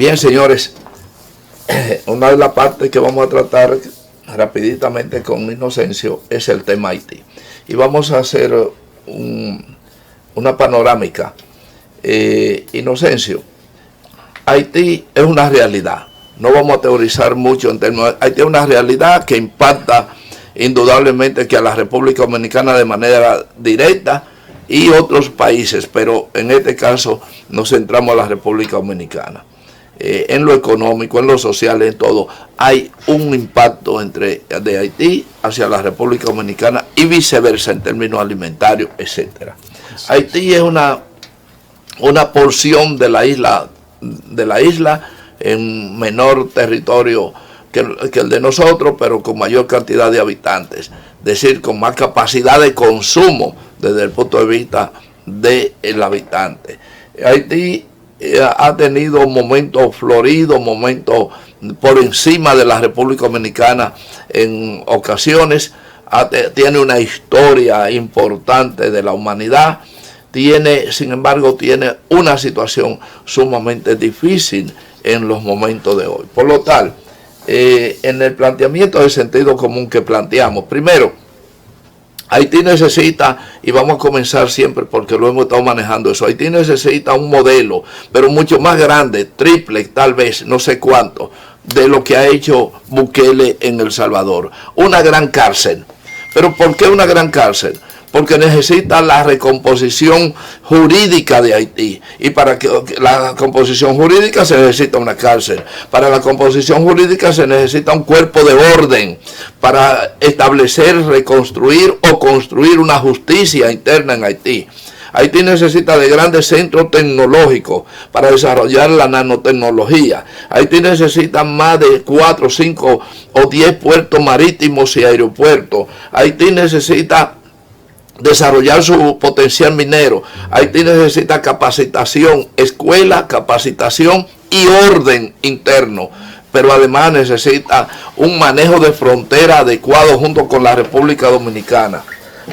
Bien, señores, una de las partes que vamos a tratar rapiditamente con Inocencio es el tema Haití. Y vamos a hacer una panorámica. Inocencio, Haití es una realidad. No vamos a teorizar mucho en términos. Haití es una realidad que impacta indudablemente que a la República Dominicana de manera directa y otros países, pero en este caso nos centramos a la República Dominicana. En lo económico, en lo social, en todo, hay un impacto de Haití hacia la República Dominicana y viceversa en términos alimentarios, etcétera. Haití es una porción de la isla en menor territorio que el de nosotros, pero con mayor cantidad de habitantes, es decir, con más capacidad de consumo desde el punto de vista del habitante. Haití ha tenido momentos floridos, momentos por encima de la República Dominicana en ocasiones, tiene una historia importante de la humanidad, sin embargo, tiene una situación sumamente difícil en los momentos de hoy. Por lo tal, en el planteamiento de sentido común que planteamos, primero, Haití necesita, y vamos a comenzar siempre porque lo hemos estado manejando eso, Haití necesita un modelo, pero mucho más grande, triple tal vez, no sé cuánto, de lo que ha hecho Bukele en El Salvador. Una gran cárcel. ¿Pero por qué una gran cárcel? Porque necesita la recomposición jurídica de Haití. Y para que la composición jurídica se necesita una cárcel. Para la composición jurídica se necesita un cuerpo de orden para establecer, reconstruir o construir una justicia interna en Haití. Haití necesita de grandes centros tecnológicos para desarrollar la nanotecnología. Haití necesita más de 4, 5 o 10 puertos marítimos y aeropuertos. Haití necesita desarrollar su potencial minero. Haití necesita capacitación, escuela, capacitación y orden interno. Pero además necesita un manejo de frontera adecuado junto con la República Dominicana.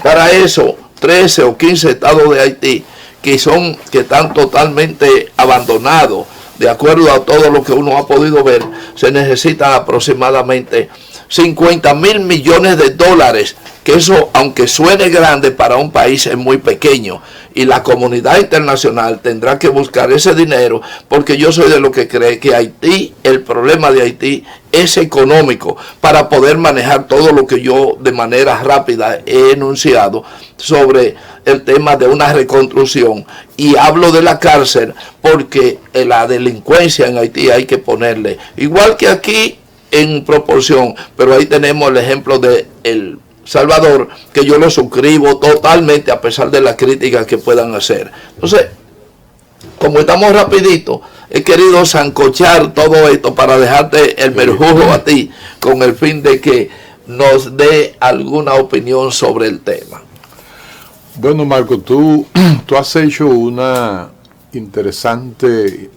Para eso, 13 o 15 estados de Haití que están totalmente abandonados, de acuerdo a todo lo que uno ha podido ver, se necesitan aproximadamente 50.000 millones de dólares, que eso, aunque suene grande para un país, es muy pequeño. Y la comunidad internacional tendrá que buscar ese dinero, porque yo soy de lo que cree que Haití, el problema de Haití es económico, para poder manejar todo lo que yo de manera rápida he enunciado sobre el tema de una reconstrucción. Y hablo de la cárcel porque la delincuencia en Haití hay que ponerle, igual que aquí en proporción, pero ahí tenemos el ejemplo de El Salvador, que yo lo suscribo totalmente a pesar de las críticas que puedan hacer. Entonces, como estamos rapidito, he querido sancochar todo esto para dejarte el merjujo a ti, con el fin de que nos dé alguna opinión sobre el tema. Bueno, Marco, tú has hecho una interesante,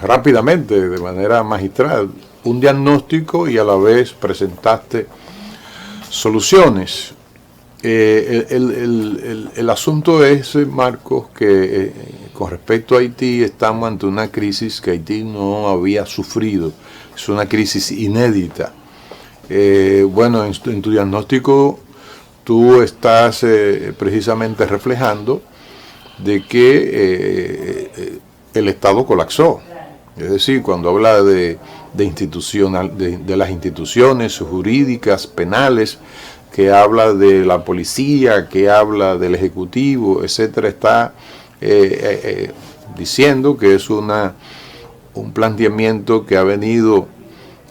rápidamente, de manera magistral, un diagnóstico y a la vez presentaste soluciones. El asunto es, Marcos, que con respecto a Haití estamos ante una crisis que Haití no había sufrido. Es una crisis inédita. Bueno, en tu diagnóstico tú estás precisamente reflejando de que el Estado colapsó. Es decir, cuando habla de las instituciones jurídicas, penales, que habla de la policía, que habla del Ejecutivo, etcétera, está diciendo que es un planteamiento que ha venido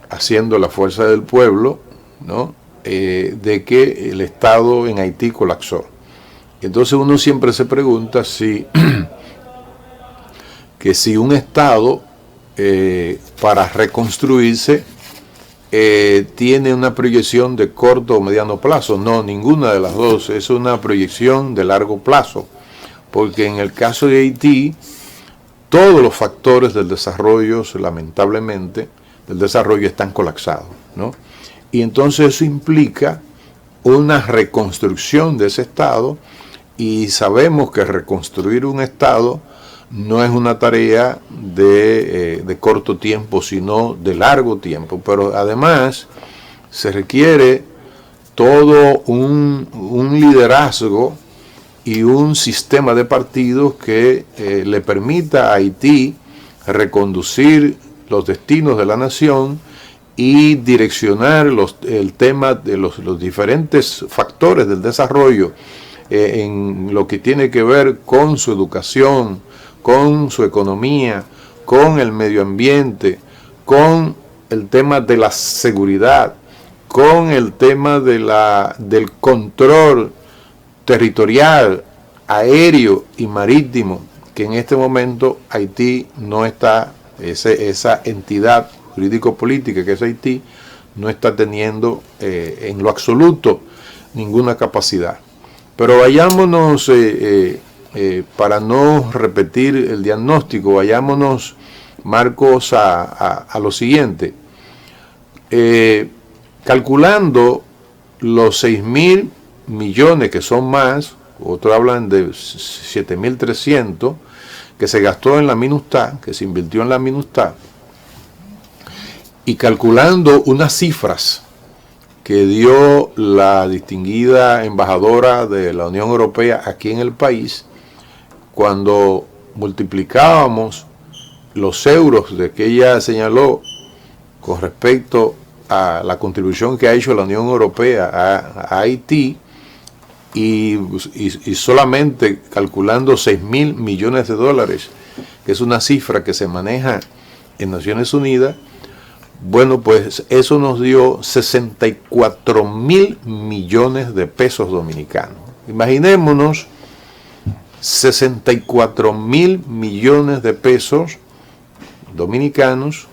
haciendo la fuerza del pueblo, ¿no? De que el Estado en Haití colapsó. Entonces uno siempre se pregunta que si un Estado para reconstruirse tiene una proyección de corto o mediano plazo. No, ninguna de las dos, es una proyección de largo plazo, porque en el caso de Haití todos los factores del desarrollo, lamentablemente, del desarrollo están colapsados, ¿no? Y entonces eso implica una reconstrucción de ese Estado, y sabemos que reconstruir un Estado no es una tarea de corto tiempo, sino de largo tiempo. Pero además se requiere todo un liderazgo y un sistema de partidos que le permita a Haití reconducir los destinos de la nación y direccionar el tema de los diferentes factores del desarrollo en lo que tiene que ver con su educación, con su economía, con el medio ambiente, con el tema de la seguridad, con el tema del control territorial, aéreo y marítimo, que en este momento Haití no está, esa entidad jurídico-política que es Haití, no está teniendo en lo absoluto ninguna capacidad. Pero vayámonos, para no repetir el diagnóstico, vayámonos, Marcos, a lo siguiente. Calculando los 6.000 millones, que son más, otros hablan de 7.300, que se gastó en la MINUSTAH, que se invirtió en la MINUSTAH, y calculando unas cifras que dio la distinguida embajadora de la Unión Europea aquí en el país, cuando multiplicábamos los euros de que ella señaló con respecto a la contribución que ha hecho la Unión Europea a Haití, y solamente calculando 6.000 millones de dólares, que es una cifra que se maneja en Naciones Unidas, bueno, pues eso nos dio 64.000 millones de pesos dominicanos. Imaginémonos 64.000 millones de pesos dominicanos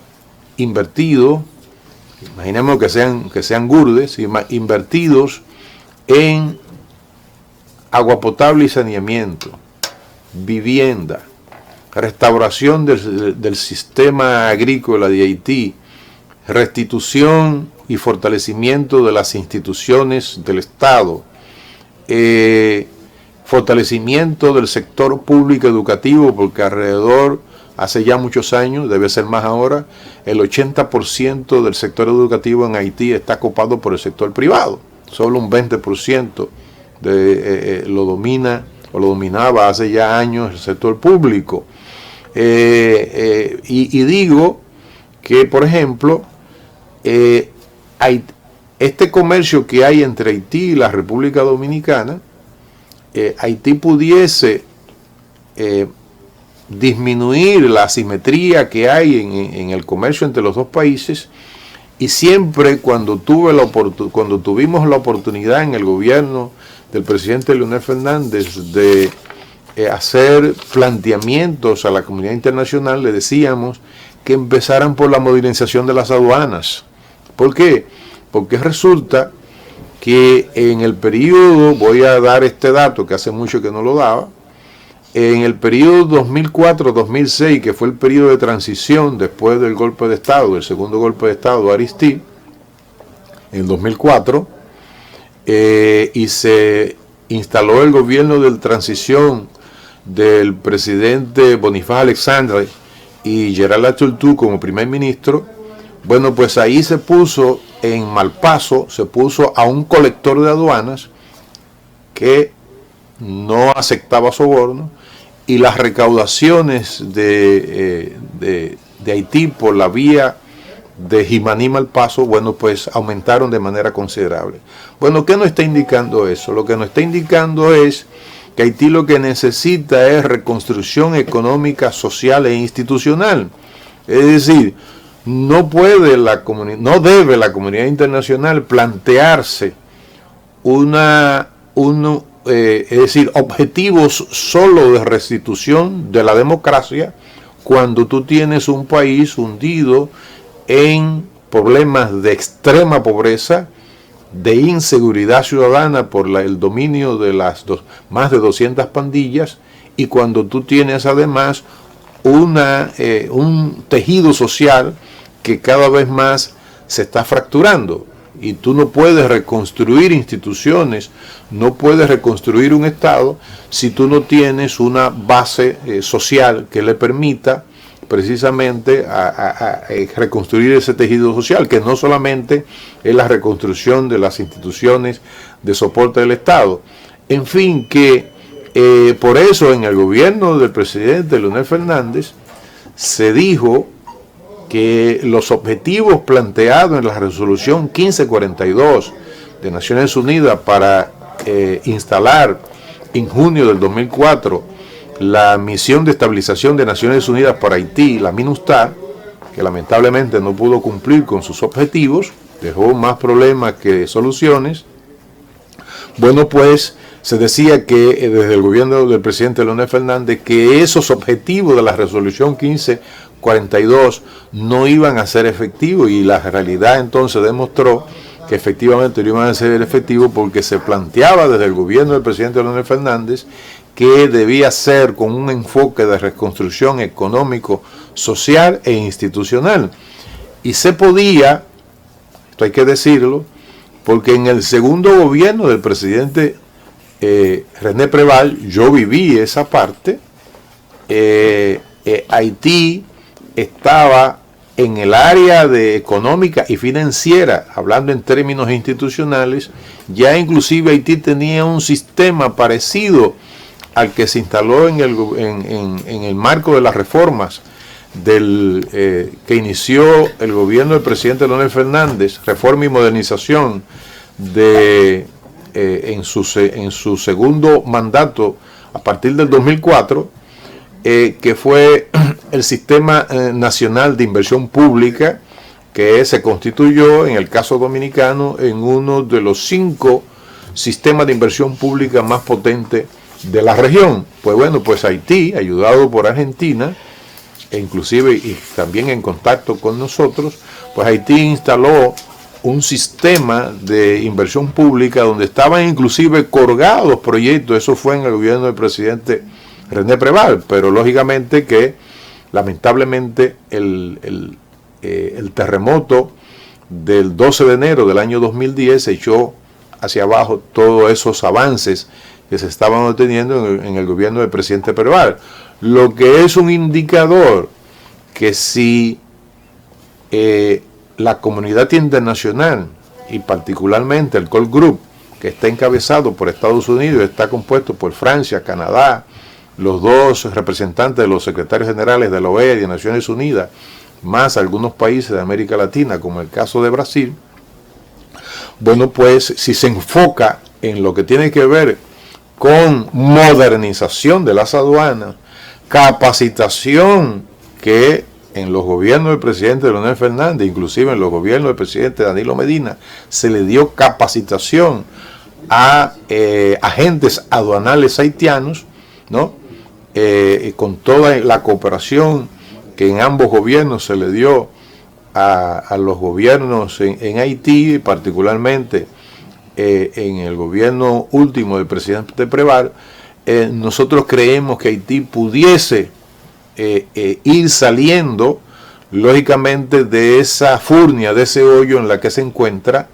invertidos, imaginemos que sean gurdes, invertidos en agua potable y saneamiento, vivienda, restauración del sistema agrícola de Haití, restitución y fortalecimiento de las instituciones del Estado, fortalecimiento del sector público educativo, porque alrededor, hace ya muchos años, debe ser más ahora, el 80% del sector educativo en Haití está copado por el sector privado, solo un 20% lo domina o lo dominaba hace ya años el sector público. Y digo que, por ejemplo, este comercio que hay entre Haití y la República Dominicana, Haití pudiese disminuir la asimetría que hay en el comercio entre los dos países, y siempre cuando tuvimos la oportunidad en el gobierno del presidente Leonel Fernández de hacer planteamientos a la comunidad internacional, le decíamos que empezaran por la modernización de las aduanas. ¿Por qué? Porque resulta que en el periodo, voy a dar este dato que hace mucho que no lo daba, en el periodo 2004-2006, que fue el periodo de transición después del golpe de Estado, el segundo golpe de Estado de Aristide, en 2004, y se instaló el gobierno de transición del presidente Boniface Alexandre y Gerald Atultú como primer ministro. Bueno, pues ahí se puso en Malpaso, se puso a un colector de aduanas que no aceptaba soborno, y las recaudaciones de Haití por la vía de Jimaní Malpaso, bueno, pues aumentaron de manera considerable. Bueno, ¿qué nos está indicando eso? Lo que nos está indicando es que Haití lo que necesita es reconstrucción económica, social e institucional. Es decir, no debe la comunidad internacional plantearse es decir, objetivos solo de restitución de la democracia cuando tú tienes un país hundido en problemas de extrema pobreza, de inseguridad ciudadana por el dominio de más de 200 pandillas, y cuando tú tienes además un tejido social que cada vez más se está fracturando. y tú no puedes reconstruir instituciones, no puedes reconstruir un Estado si tú no tienes una base social que le permita precisamente a reconstruir ese tejido social, que no solamente es la reconstrucción de las instituciones de soporte del Estado. En fin, que por eso en el gobierno del presidente Leonel Fernández se dijo que los objetivos planteados en la resolución 1542 de Naciones Unidas para instalar en junio del 2004 la misión de estabilización de Naciones Unidas para Haití, la MINUSTAH, que lamentablemente no pudo cumplir con sus objetivos, dejó más problemas que soluciones. Bueno, pues se decía que desde el gobierno del presidente Leonel Fernández que esos objetivos de la resolución 1542 no iban a ser efectivos, y la realidad entonces demostró que efectivamente no iban a ser efectivos, porque se planteaba desde el gobierno del presidente Leonel Fernández que debía ser con un enfoque de reconstrucción económico, social e institucional. Y se podía, esto hay que decirlo, porque en el segundo gobierno del presidente René Preval, yo viví esa parte, Haití estaba en el área de económica y financiera, hablando en términos institucionales, ya inclusive Haití tenía un sistema parecido al que se instaló en el marco de las reformas que inició el gobierno del presidente Leonel Fernández, reforma y modernización en su segundo mandato a partir del 2004, que fue el Sistema Nacional de Inversión Pública, que se constituyó en el caso dominicano en uno de los 5 sistemas de inversión pública más potentes de la región. Pues bueno, pues Haití, ayudado por Argentina, e inclusive y también en contacto con nosotros, pues Haití instaló un sistema de inversión pública donde estaban inclusive colgados proyectos. Eso fue en el gobierno del presidente René Preval, pero lógicamente que lamentablemente el terremoto del 12 de enero del año 2010 echó hacia abajo todos esos avances que se estaban obteniendo en el gobierno del presidente Preval, lo que es un indicador que si la comunidad internacional y particularmente el Core Group, que está encabezado por Estados Unidos, está compuesto por Francia, Canadá, los 2 representantes de los secretarios generales de la OEA y de Naciones Unidas, más algunos países de América Latina, como el caso de Brasil. Bueno, pues si se enfoca en lo que tiene que ver con modernización de las aduanas, capacitación, que en los gobiernos del presidente Leonel Fernández, inclusive en los gobiernos del presidente Danilo Medina, se le dio capacitación a agentes aduanales haitianos, ¿no? Con toda la cooperación que en ambos gobiernos se le dio a los gobiernos en Haití, particularmente en el gobierno último del presidente Preval. Nosotros creemos que Haití pudiese ir saliendo lógicamente de esa furnia, de ese hoyo en la que se encuentra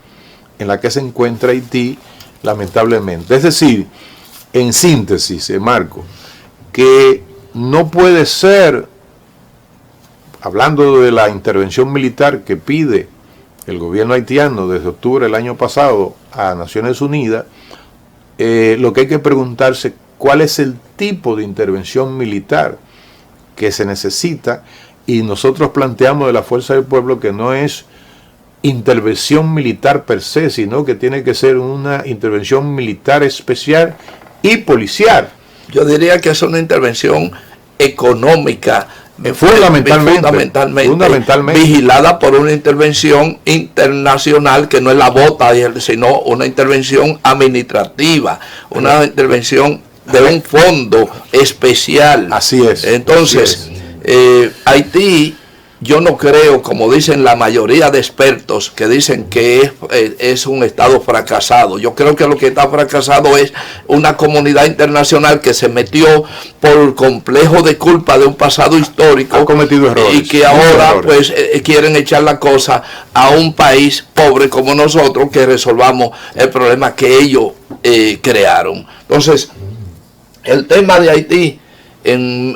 Haití, lamentablemente. Es decir, en síntesis, Marco, que no puede ser, hablando de la intervención militar que pide el gobierno haitiano desde octubre del año pasado a Naciones Unidas, lo que hay que preguntarse, ¿cuál es el tipo de intervención militar que se necesita? Y nosotros planteamos de la Fuerza del Pueblo que no es intervención militar per se, sino que tiene que ser una intervención militar especial y policial. Yo diría que es una intervención económica, fundamentalmente vigilada por una intervención internacional que no es la bota, sino una intervención administrativa, una intervención de un fondo especial. Así es. Entonces, Haití yo no creo, como dicen la mayoría de expertos, que dicen que es un Estado fracasado. Yo creo que lo que está fracasado es una comunidad internacional que se metió por complejo de culpa de un pasado histórico. Ha cometido errores. Y que ahora pues quieren echar la cosa a un país pobre como nosotros, que resolvamos el problema que ellos crearon. Entonces, el tema de Haití,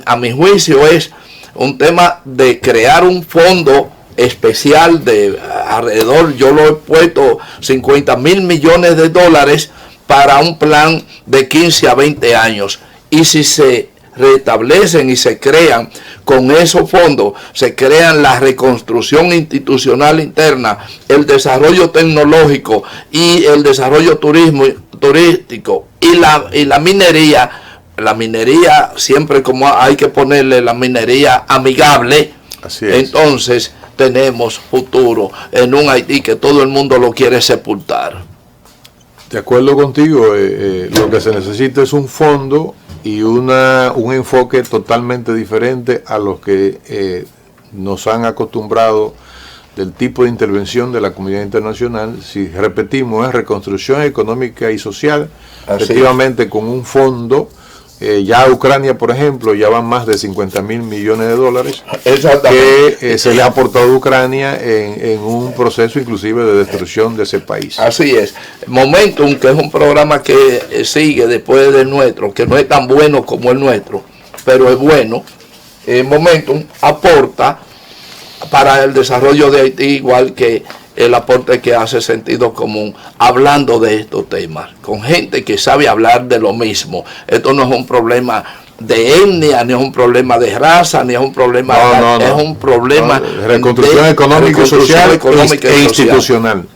a mi juicio, es un tema de crear un fondo especial de alrededor, yo lo he puesto 50,000 millones de dólares para un plan de 15 a 20 años. Y si se restablecen y se crean con esos fondos, se crean la reconstrucción institucional interna, el desarrollo tecnológico y el desarrollo turístico y la minería. La minería, siempre como hay que ponerle la minería amigable. Así es. Entonces tenemos futuro en un Haití que todo el mundo lo quiere sepultar. De acuerdo contigo, lo que se necesita es un fondo y un enfoque totalmente diferente a los que nos han acostumbrado del tipo de intervención de la comunidad internacional. Si repetimos, es reconstrucción económica y social, efectivamente con un fondo. Ya Ucrania, por ejemplo, ya van más de 50,000 millones de dólares que se le ha aportado a Ucrania en un proceso inclusive de destrucción de ese país. Así es. Momentum, que es un programa que sigue después del nuestro, que no es tan bueno como el nuestro, pero es bueno. Momentum aporta para el desarrollo de Haití, igual que el aporte que hace Sentido Común, hablando de estos temas, con gente que sabe hablar de lo mismo. Esto no es un problema de etnia, ni es un problema de raza, ni es un problema es un problema de reconstrucción económica y social e institucional.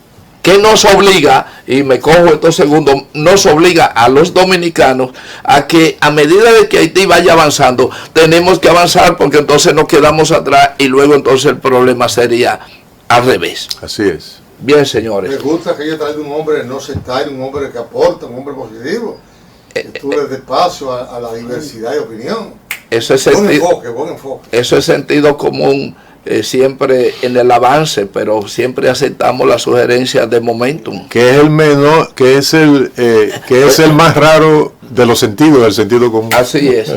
Que nos obliga, y me cojo estos segundos, nos obliga a los dominicanos a que a medida de que Haití vaya avanzando, tenemos que avanzar, porque entonces nos quedamos atrás y luego entonces el problema sería al revés. Así es. Bien, señores. Me gusta que ella traiga un hombre no sectario, un hombre que aporta, un hombre positivo. Que tú le des paso a la diversidad de opinión. Eso es buen enfoque. Eso es sentido común, siempre en el avance, pero siempre aceptamos las sugerencias de Momentum. Que es el menor, que es el más raro de los sentidos, del sentido común. Así es.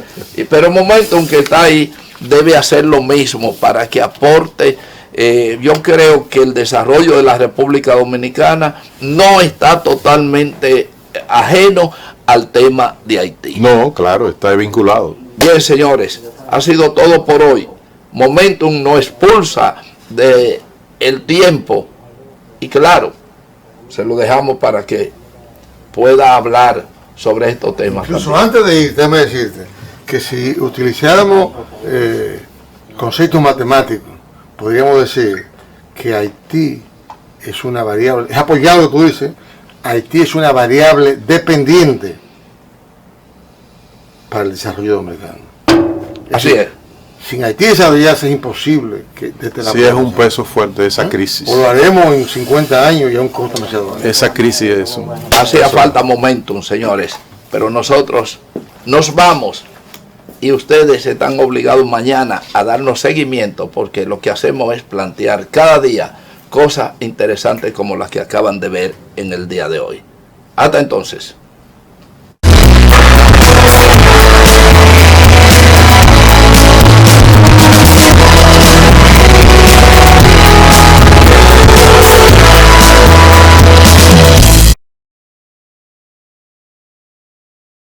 Pero Momentum, que está ahí, debe hacer lo mismo para que aporte. Yo creo que el desarrollo de la República Dominicana no está totalmente ajeno al tema de Haití. No, claro, está vinculado. Bien, señores, ha sido todo por hoy. Momentum nos expulsa de el tiempo y claro, se lo dejamos para que pueda hablar sobre estos temas. Incluso antes de ir, déjame decirte que si utilizáramos conceptos matemáticos, podríamos decir que Haití es una variable, es apoyado lo que tú dices, Haití es una variable dependiente para el desarrollo dominicano. Así es. Sin Haití desarrollarse es imposible que desde la sí, es un peso fuerte esa crisis. O lo haremos en 50 años y a un costo demasiado alto. Esa crisis es un... Hacía falta Momentum, señores, pero nosotros nos vamos y ustedes están obligados mañana a darnos seguimiento, porque lo que hacemos es plantear cada día cosas interesantes como las que acaban de ver en el día de hoy. Hasta entonces.